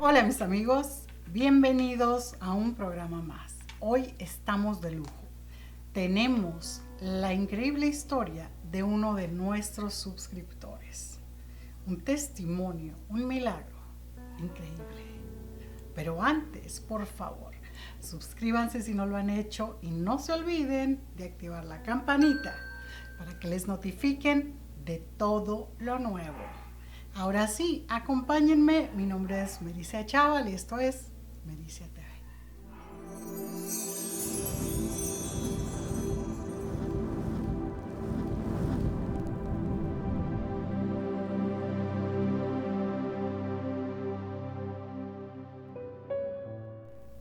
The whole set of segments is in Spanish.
Hola mis amigos, bienvenidos a un programa más. Hoy estamos de lujo. Tenemos la increíble historia de uno de nuestros suscriptores. Un testimonio, un milagro increíble. Pero antes, por favor, suscríbanse si no lo han hecho y no se olviden de activar la campanita para que les notifiquen de todo lo nuevo. Ahora sí, acompáñenme. Mi nombre es Mericia Chaval y esto es Mericia TV.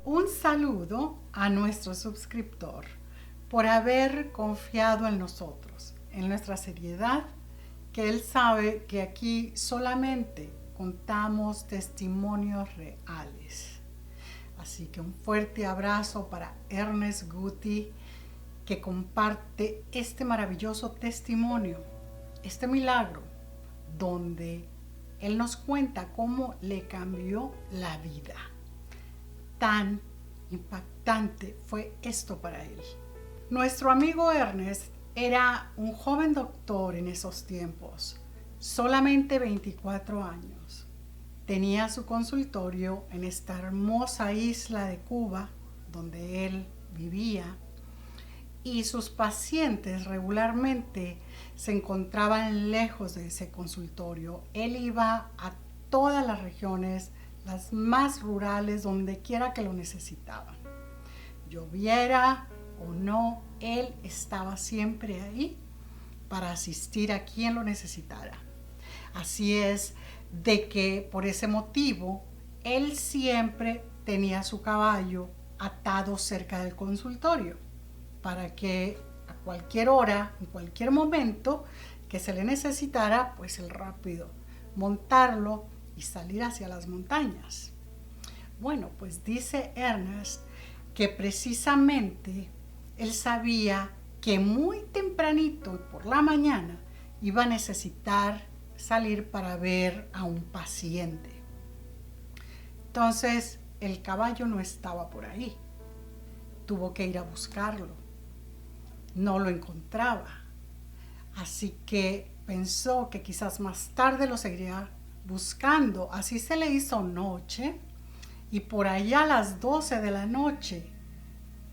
Un saludo a nuestro suscriptor por haber confiado en nosotros, en nuestra seriedad, que él sabe que aquí solamente contamos testimonios reales. Así que un fuerte abrazo para Ernest Guti, que comparte este maravilloso testimonio, este milagro, donde él nos cuenta cómo le cambió la vida. Tan impactante fue esto para él. Nuestro amigo Ernest era un joven doctor en esos tiempos, solamente 24 años. Tenía su consultorio en esta hermosa isla de Cuba, donde él vivía, y sus pacientes regularmente se encontraban lejos de ese consultorio. Él iba a todas las regiones, las más rurales, donde quiera que lo necesitaban. Lloviera o no, él estaba siempre ahí para asistir a quien lo necesitara. Así es de que por ese motivo, él siempre tenía su caballo atado cerca del consultorio para que a cualquier hora, en cualquier momento que se le necesitara, pues el rápido montarlo y salir hacia las montañas. Bueno, pues dice Ernest que precisamente él sabía que muy tempranito por la mañana iba a necesitar salir para ver a un paciente. Entonces el caballo no estaba por ahí. Tuvo que ir a buscarlo. No lo encontraba. Así que pensó que quizás más tarde lo seguiría buscando. Así se le hizo noche y por allá a las 12 de la noche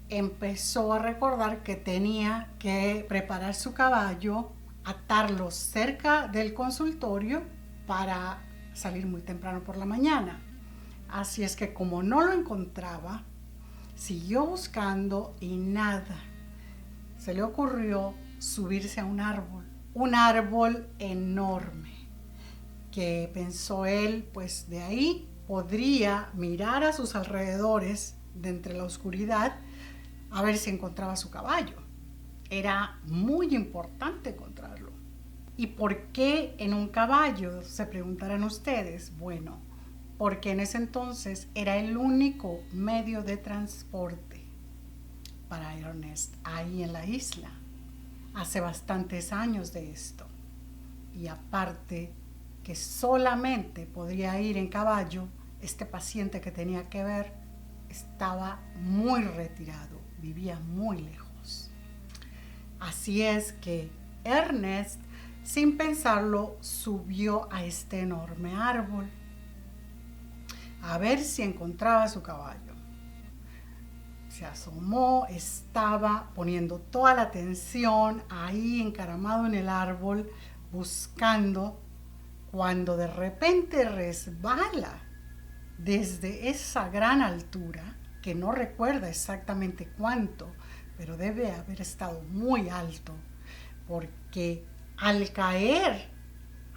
empezó a recordar que tenía que preparar su caballo, atarlo cerca del consultorio para salir muy temprano por la mañana. Así es que como no lo encontraba, siguió buscando y nada. Se le ocurrió subirse a un árbol enorme, que pensó él, pues de ahí podría mirar a sus alrededores de entre la oscuridad a ver si encontraba su caballo. Era muy importante encontrarlo. ¿Y por qué en un caballo? Se preguntarán ustedes. Bueno, porque en ese entonces era el único medio de transporte para Ernest ahí en la isla. Hace bastantes años de esto. Y aparte que solamente podría ir en caballo, este paciente que tenía que ver estaba muy retirado, vivía muy lejos. Así es que Ernest, sin pensarlo, subió a este enorme árbol a ver si encontraba su caballo. Se asomó, estaba poniendo toda la atención ahí encaramado en el árbol, buscando, cuando de repente resbala desde esa gran altura, que no recuerda exactamente cuánto, pero debe haber estado muy alto, porque al caer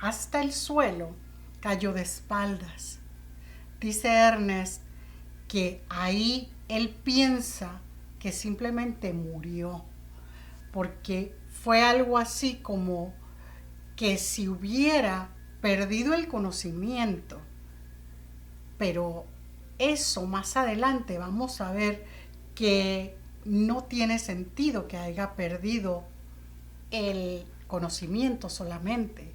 hasta el suelo, cayó de espaldas. Dice Ernest que ahí él piensa que simplemente murió, porque fue algo así como que si hubiera perdido el conocimiento. Pero eso más adelante vamos a ver que no tiene sentido que haya perdido el conocimiento solamente.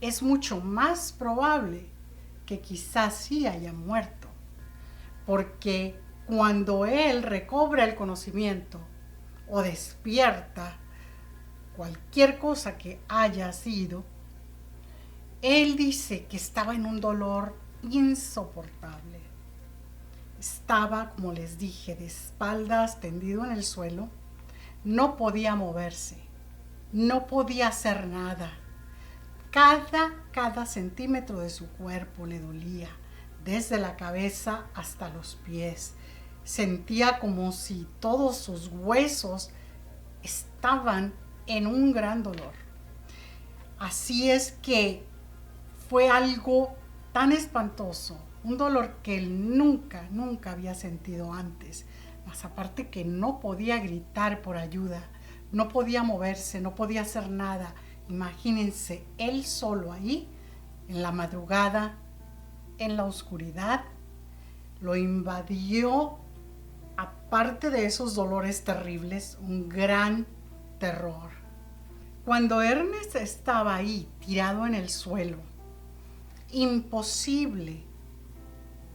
Es mucho más probable que quizás sí haya muerto, porque cuando él recobra el conocimiento o despierta, cualquier cosa que haya sido, él dice que estaba en un dolor insoportable. Estaba, como les dije, de espaldas, tendido en el suelo. No podía moverse, no podía hacer nada. Cada centímetro de su cuerpo le dolía, desde la cabeza hasta los pies. Sentía como si todos sus huesos estaban en un gran dolor. Así es que fue algo tan espantoso, un dolor que él nunca había sentido antes. Más aparte que no podía gritar por ayuda, no podía moverse, no podía hacer nada. Imagínense, él solo ahí, en la madrugada, en la oscuridad, lo invadió, aparte de esos dolores terribles, un gran terror. Cuando Ernest estaba ahí, tirado en el suelo, imposible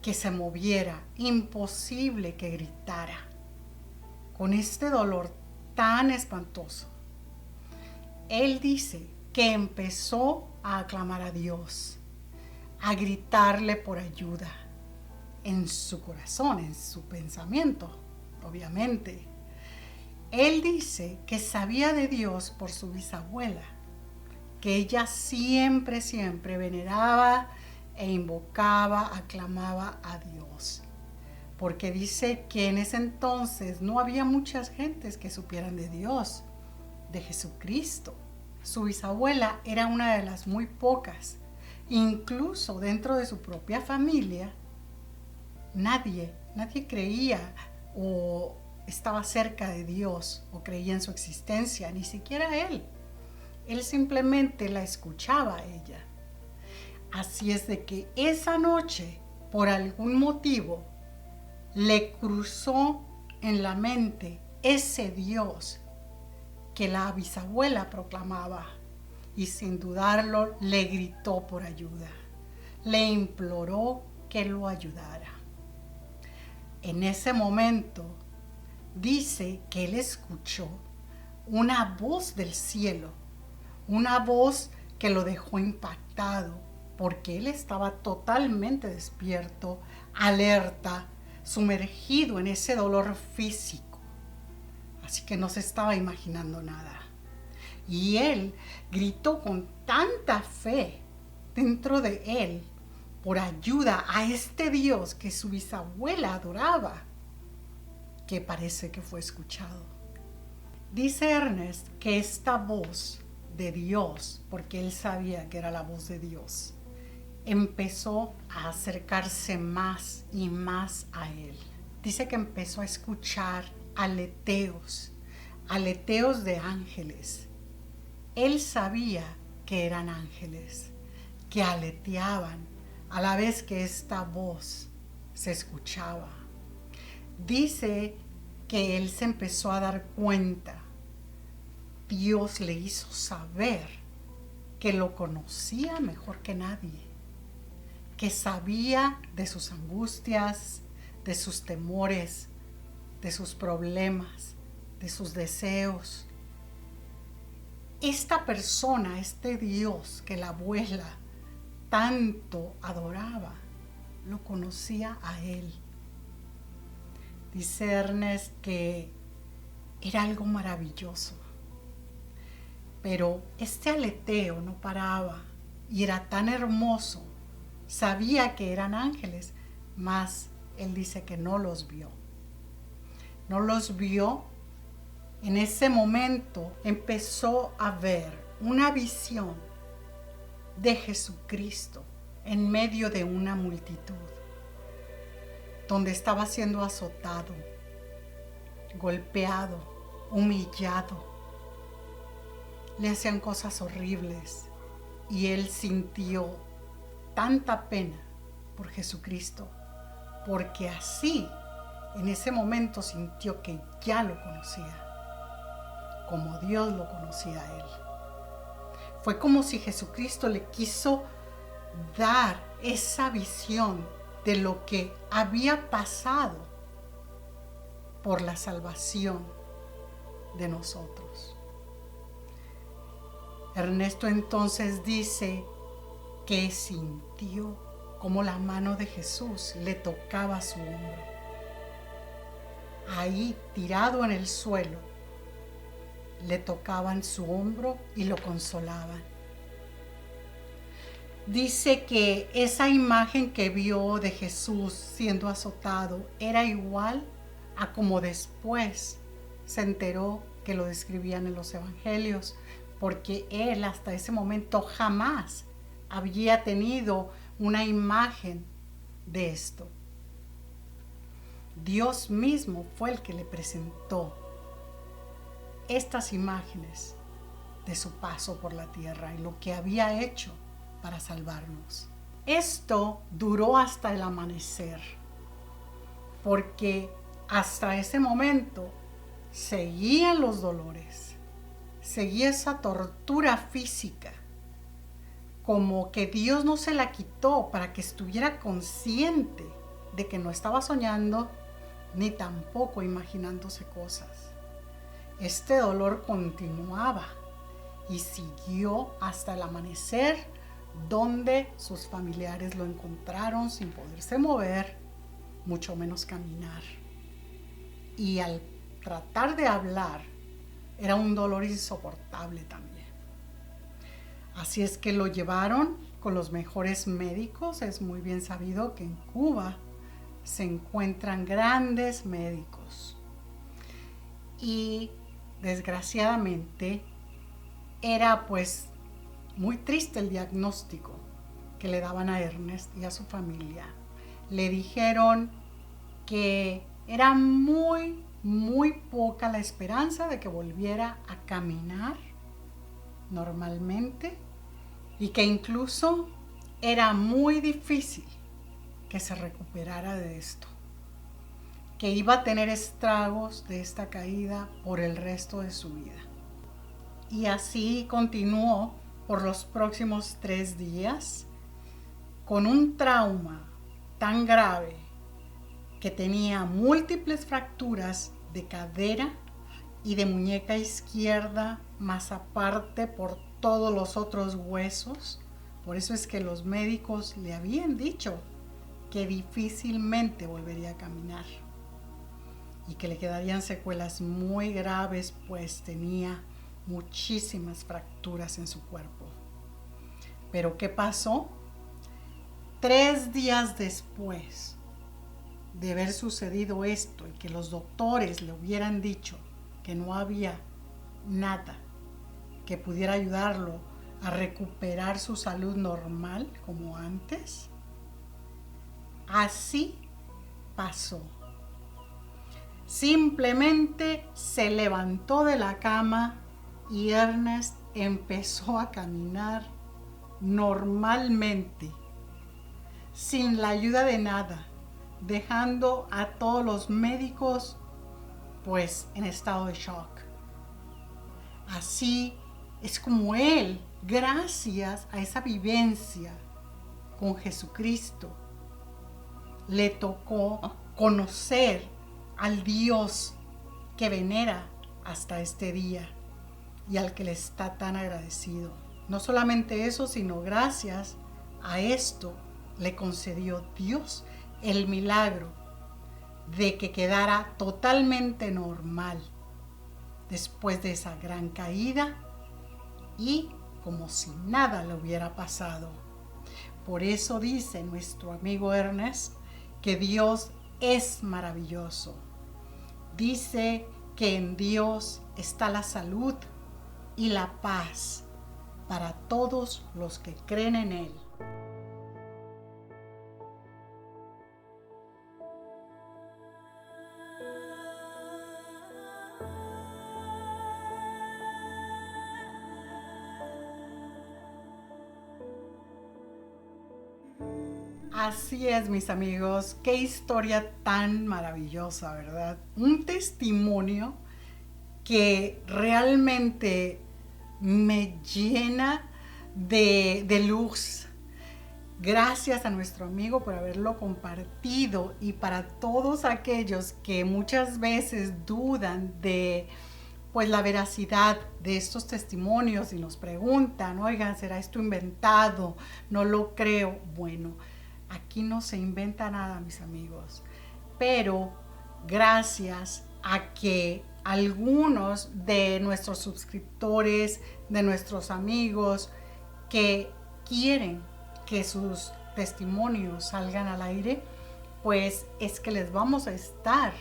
que se moviera, imposible que gritara, con este dolor tan espantoso, él dice que empezó a aclamar a Dios, a gritarle por ayuda, en su corazón, en su pensamiento, obviamente. Él dice que sabía de Dios por su bisabuela, que ella siempre veneraba e invocaba, aclamaba a Dios. Porque dice que en ese entonces no había muchas gentes que supieran de Dios, de Jesucristo. Su bisabuela era una de las muy pocas. Incluso dentro de su propia familia, nadie creía o estaba cerca de Dios o creía en su existencia, ni siquiera él. Él simplemente la escuchaba a ella. Así es de que esa noche, por algún motivo, le cruzó en la mente ese Dios que la bisabuela proclamaba y sin dudarlo le gritó por ayuda. Le imploró que lo ayudara. En ese momento dice que él escuchó una voz del cielo, una voz que lo dejó impactado porque él estaba totalmente despierto, alerta, sumergido en ese dolor físico. Así que no se estaba imaginando nada. Y él gritó con tanta fe dentro de él por ayuda a este Dios que su bisabuela adoraba, que parece que fue escuchado. Dice Ernest que esta voz de Dios, porque él sabía que era la voz de Dios, empezó a acercarse más y más a él. Dice que empezó a escuchar aleteos de ángeles. Él sabía que eran ángeles, que aleteaban a la vez que esta voz se escuchaba. Dice que él se empezó a dar cuenta. Dios le hizo saber que lo conocía mejor que nadie, que sabía de sus angustias, de sus temores, de sus problemas, de sus deseos. Esta persona, este Dios que la abuela tanto adoraba, lo conocía a él. Dice Ernest que era algo maravilloso, pero este aleteo no paraba y era tan hermoso. Sabía que eran ángeles, mas él dice que no los vio. No los vio. En ese momento empezó a ver una visión de Jesucristo en medio de una multitud, donde estaba siendo azotado, golpeado, humillado. Le hacían cosas horribles y él sintió tanta pena por Jesucristo, porque así en ese momento sintió que ya lo conocía, como Dios lo conocía a él. Fue como si Jesucristo le quiso dar esa visión de lo que había pasado por la salvación de nosotros. Ernesto entonces dice que sintió como la mano de Jesús le tocaba su hombro. Ahí, tirado en el suelo, le tocaban su hombro y lo consolaban. Dice que esa imagen que vio de Jesús siendo azotado era igual a como después se enteró que lo describían en los evangelios, porque él hasta ese momento jamás había tenido una imagen de esto. Dios mismo fue el que le presentó estas imágenes de su paso por la tierra y lo que había hecho para salvarnos. Esto duró hasta el amanecer, porque hasta ese momento seguían los dolores, seguía esa tortura física, como que Dios no se la quitó para que estuviera consciente de que no estaba soñando ni tampoco imaginándose cosas. Este dolor continuaba y siguió hasta el amanecer, donde sus familiares lo encontraron sin poderse mover, mucho menos caminar. Y al tratar de hablar, era un dolor insoportable también. Así es que lo llevaron con los mejores médicos. Es muy bien sabido que en Cuba se encuentran grandes médicos. Y desgraciadamente era pues muy triste el diagnóstico que le daban a Ernest y a su familia. Le dijeron que era muy poca la esperanza de que volviera a caminar normalmente y que incluso era muy difícil que se recuperara de esto, que iba a tener estragos de esta caída por el resto de su vida. Y así continuó por los próximos 3 días con un trauma tan grave que tenía múltiples fracturas de cadera y de muñeca izquierda, más aparte por todos los otros huesos. Por eso es que los médicos le habían dicho que difícilmente volvería a caminar y que le quedarían secuelas muy graves, pues tenía muchísimas fracturas en su cuerpo. Pero ¿qué pasó? 3 días después de haber sucedido esto y que los doctores le hubieran dicho que no había nada que pudiera ayudarlo a recuperar su salud normal como antes, así pasó. Simplemente se levantó de la cama y Ernest empezó a caminar normalmente, sin la ayuda de nada, dejando a todos los médicos pues en estado de shock. Así es como él, gracias a esa vivencia con Jesucristo, le tocó conocer al Dios que venera hasta este día y al que le está tan agradecido. No solamente eso, sino gracias a esto le concedió Dios el milagro de que quedara totalmente normal después de esa gran caída y como si nada le hubiera pasado. Por eso dice nuestro amigo Ernest que Dios es maravilloso. Dice que en Dios está la salud y la paz para todos los que creen en Él. Así es, mis amigos, qué historia tan maravillosa, ¿verdad? Un testimonio que realmente me llena de luz Gracias a nuestro amigo por haberlo compartido, y para todos aquellos que muchas veces dudan de pues la veracidad de estos testimonios y nos preguntan, oigan, ¿será esto inventado? No lo creo. Bueno, aquí no se inventa nada, mis amigos, pero gracias a que algunos de nuestros suscriptores, de nuestros amigos que quieren que sus testimonios salgan al aire, pues es que les vamos a estar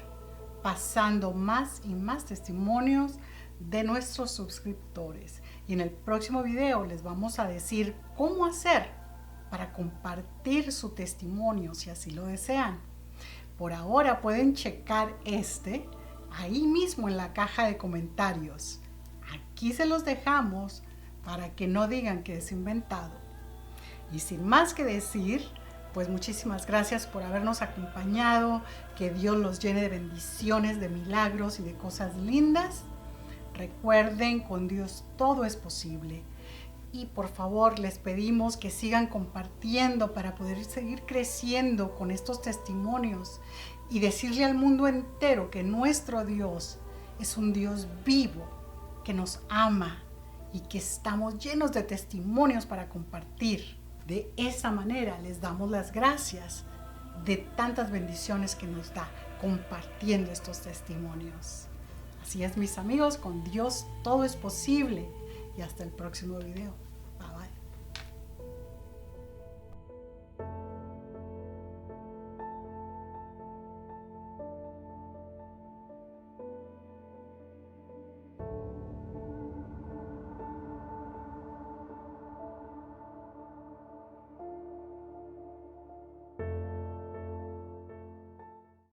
pasando más y más testimonios de nuestros suscriptores. Y en el próximo video les vamos a decir cómo hacer para compartir su testimonio si así lo desean. Por ahora pueden checar ahí mismo en la caja de comentarios. Aquí se los dejamos para que no digan que es inventado. Y sin más que decir, pues muchísimas gracias por habernos acompañado. Que Dios los llene de bendiciones, de milagros y de cosas lindas. Recuerden, con Dios todo es posible. Y por favor les pedimos que sigan compartiendo para poder seguir creciendo con estos testimonios y decirle al mundo entero que nuestro Dios es un Dios vivo, que nos ama y que estamos llenos de testimonios para compartir. De esa manera les damos las gracias de tantas bendiciones que nos da compartiendo estos testimonios. Así es, mis amigos, con Dios todo es posible, y hasta el próximo video.